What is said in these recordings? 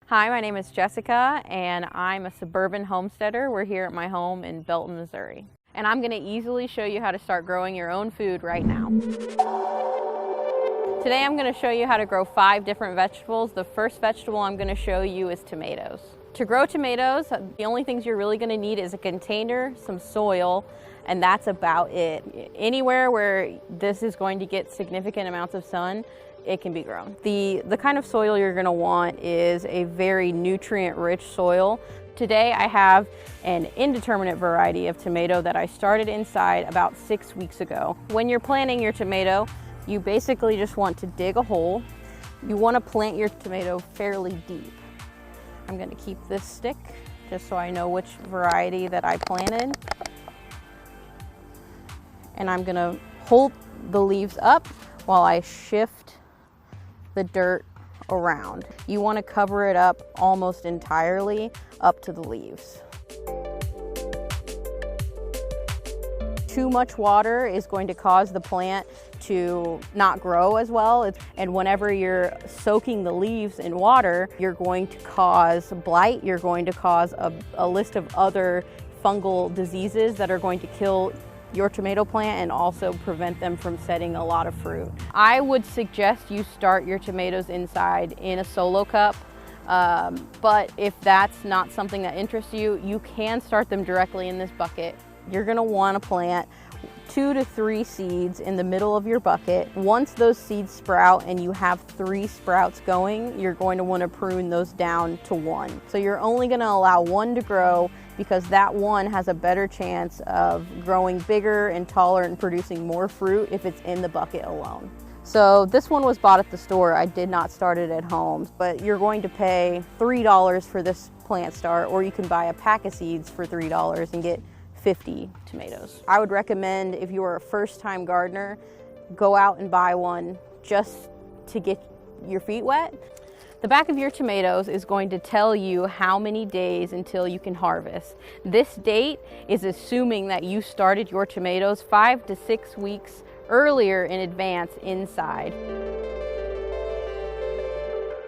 Hi, my name is Jessica and I'm a suburban homesteader. We're here at my home in Belton, Missouri. And I'm going to easily show you how to start growing your own food right now. Today I'm going to show you how to grow 5 different vegetables. The first vegetable I'm going to show you is tomatoes. To grow tomatoes, the only things you're really going to need is a container, some soil, and that's about it. Anywhere where this is going to get significant amounts of sun, it can be grown. The kind of soil you're going to want is a very nutrient-rich soil. Today I have an indeterminate variety of tomato that I started inside about 6 weeks ago. When you're planting your tomato, you basically just want to dig a hole. You want to plant your tomato fairly deep. I'm going to keep this stick just so I know which variety that I planted. And I'm going to hold the leaves up while I shift the dirt around. You want to cover it up almost entirely up to the leaves. Too much water is going to cause the plant to not grow as well. And whenever you're soaking the leaves in water, you're going to cause blight, you're going to cause a list of other fungal diseases that are going to kill your tomato plant and also prevent them from setting a lot of fruit. I would suggest you start your tomatoes inside in a solo cup, but if that's not something that interests you, you can start them directly in this bucket. You're going to want to plant 2 to 3 seeds in the middle of your bucket. Once those seeds sprout and you have 3 sprouts going, you're going to want to prune those down to 1. So you're only going to allow 1 to grow because that one has a better chance of growing bigger and taller and producing more fruit if it's in the bucket alone. So this one was bought at the store. I did not start it at home, but you're going to pay $3 for this plant start, or you can buy a pack of seeds for $3 and get 50 tomatoes. I would recommend, if you are a first-time gardener, go out and buy one just to get your feet wet. The back of your tomatoes is going to tell you how many days until you can harvest. This date is assuming that you started your tomatoes 5 to 6 weeks earlier in advance inside.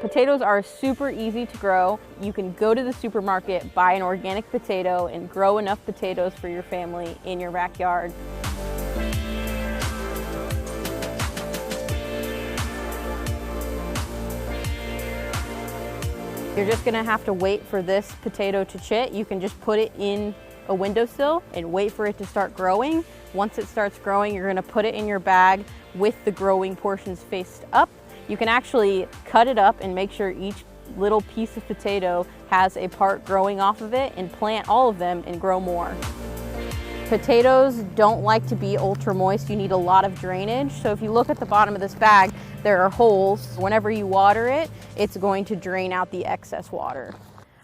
Potatoes are super easy to grow. You can go to the supermarket, buy an organic potato, and grow enough potatoes for your family in your backyard. You're just gonna have to wait for this potato to chit. You can just put it in a windowsill and wait for it to start growing. Once it starts growing, you're gonna put it in your bag with the growing portions faced up. You can actually cut it up and make sure each little piece of potato has a part growing off of it and plant all of them and grow more. Potatoes don't like to be ultra moist. You need a lot of drainage. So if you look at the bottom of this bag, there are holes. Whenever you water it, it's going to drain out the excess water.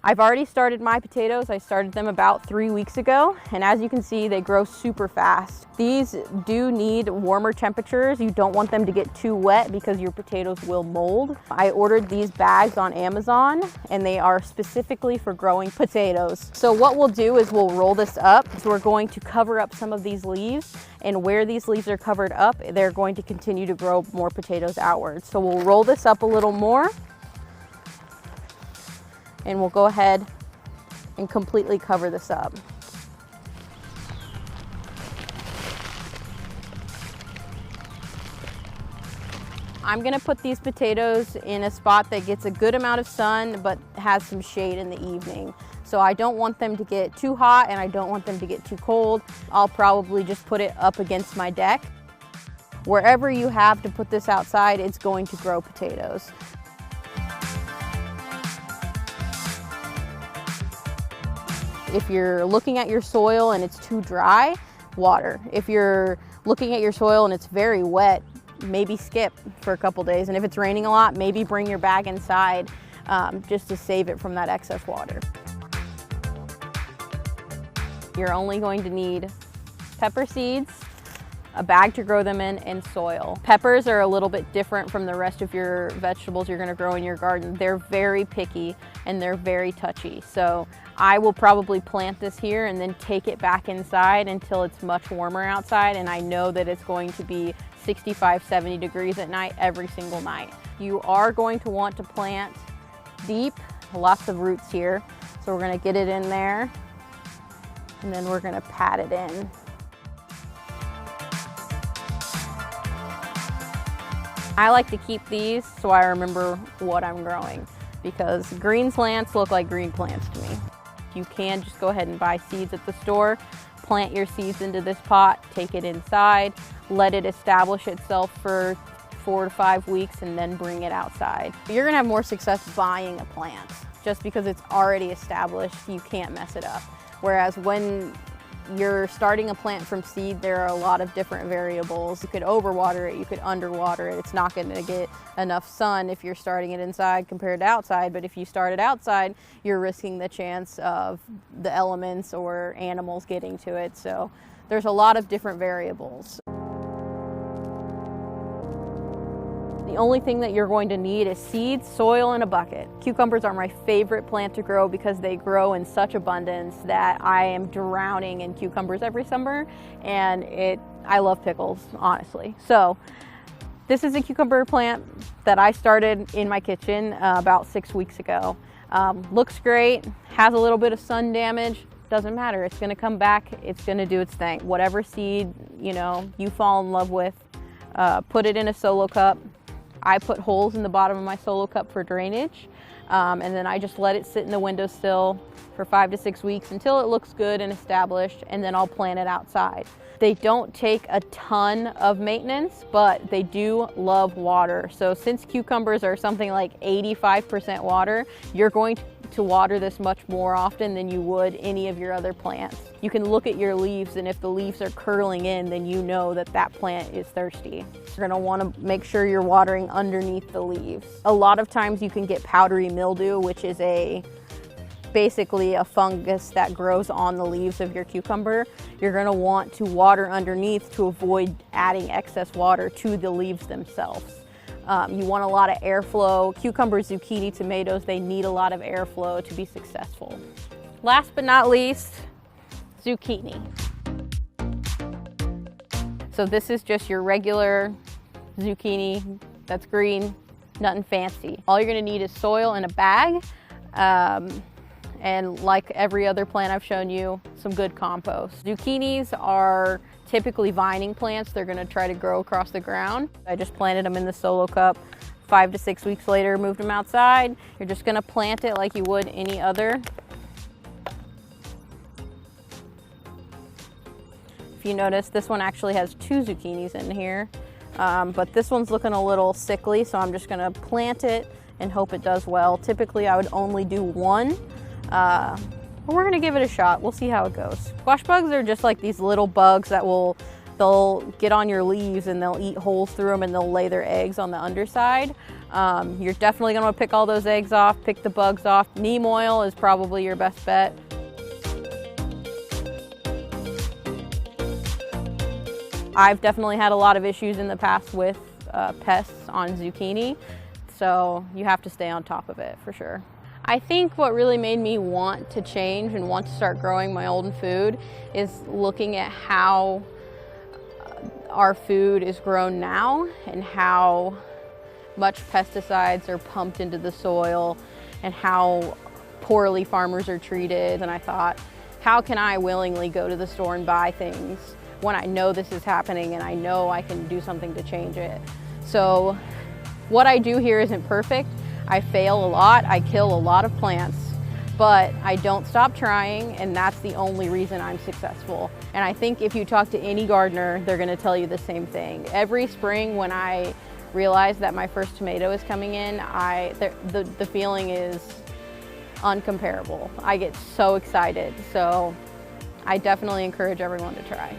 I've already started my potatoes. I started them about 3 weeks ago, and as you can see, they grow super fast. These do need warmer temperatures. You don't want them to get too wet because your potatoes will mold. I ordered these bags on Amazon, and they are specifically for growing potatoes. So what we'll do is we'll roll this up. So we're going to cover up some of these leaves, and where these leaves are covered up, they're going to continue to grow more potatoes outwards. So we'll roll this up a little more, and we'll go ahead and completely cover this up. I'm gonna put these potatoes in a spot that gets a good amount of sun but has some shade in the evening. So I don't want them to get too hot and I don't want them to get too cold. I'll probably just put it up against my deck. Wherever you have to put this outside, it's going to grow potatoes. If you're looking at your soil and it's too dry, water. If you're looking at your soil and it's very wet, maybe skip for a couple days. And if it's raining a lot, maybe bring your bag inside just to save it from that excess water. You're only going to need pepper seeds, a bag to grow them in, and soil. Peppers are a little bit different from the rest of your vegetables you're gonna grow in your garden. They're very picky and they're very touchy. So I will probably plant this here and then take it back inside until it's much warmer outside and I know that it's going to be 65, 70 degrees at night every single night. You are going to want to plant deep lots of roots here. So we're gonna get it in there, and then we're gonna pat it in. I like to keep these so I remember what I'm growing, because green plants look like green plants to me. You can just go ahead and buy seeds at the store, plant your seeds into this pot, take it inside, let it establish itself for 4 to 5 weeks, and then bring it outside. You're gonna have more success buying a plant. Just because it's already established, you can't mess it up. Whereas when you're starting a plant from seed, there are a lot of different variables. You could overwater it, you could underwater it. It's not going to get enough sun if you're starting it inside compared to outside, but if you start it outside, you're risking the chance of the elements or animals getting to it. So there's a lot of different variables. The only thing that you're going to need is seeds, soil, and a bucket. Cucumbers are my favorite plant to grow because they grow in such abundance that I am drowning in cucumbers every summer, and I love pickles, honestly. So this is a cucumber plant that I started in my kitchen about 6 weeks ago. Looks great, has a little bit of sun damage. Doesn't matter, it's gonna come back, it's gonna do its thing. Whatever seed you fall in love with, put it in a solo cup. I put holes in the bottom of my solo cup for drainage, and then I just let it sit in the windowsill for 5 to 6 weeks until it looks good and established, and then I'll plant it outside. They don't take a ton of maintenance, but they do love water. So since cucumbers are something like 85% water, you're going to water this much more often than you would any of your other plants. You can look at your leaves, and if the leaves are curling in, then you know that that plant is thirsty. You're gonna wanna make sure you're watering underneath the leaves. A lot of times you can get powdery mildew, which is basically a fungus that grows on the leaves of your cucumber. You're gonna want to water underneath to avoid adding excess water to the leaves themselves. You want a lot of airflow. Cucumbers, zucchini, tomatoes, they need a lot of airflow to be successful. Last but not least, zucchini. So this is just your regular zucchini that's green, nothing fancy. All you're gonna need is soil and a bag, and like every other plant I've shown you, some good compost. Zucchinis are typically vining plants. They're gonna try to grow across the ground. I just planted them in the solo cup. 5 to 6 weeks later, moved them outside. You're just gonna plant it like you would any other. If you notice, this one actually has 2 zucchinis in here, but this one's looking a little sickly, so I'm just gonna plant it and hope it does well. Typically, I would only do 1. But we're gonna give it a shot. We'll see how it goes. Squash bugs are just like these little bugs that they'll get on your leaves and they'll eat holes through them, and they'll lay their eggs on the underside. You're definitely gonna pick all those eggs off, pick the bugs off. Neem oil is probably your best bet. I've definitely had a lot of issues in the past with pests on zucchini, so you have to stay on top of it for sure. I think what really made me want to change and want to start growing my own food is looking at how our food is grown now and how much pesticides are pumped into the soil and how poorly farmers are treated. And I thought, how can I willingly go to the store and buy things when I know this is happening and I know I can do something to change it? So what I do here isn't perfect. I fail a lot, I kill a lot of plants, but I don't stop trying, and that's the only reason I'm successful. And I think if you talk to any gardener, they're gonna tell you the same thing. Every spring when I realize that my first tomato is coming in, the feeling is uncomparable. I get so excited, so I definitely encourage everyone to try.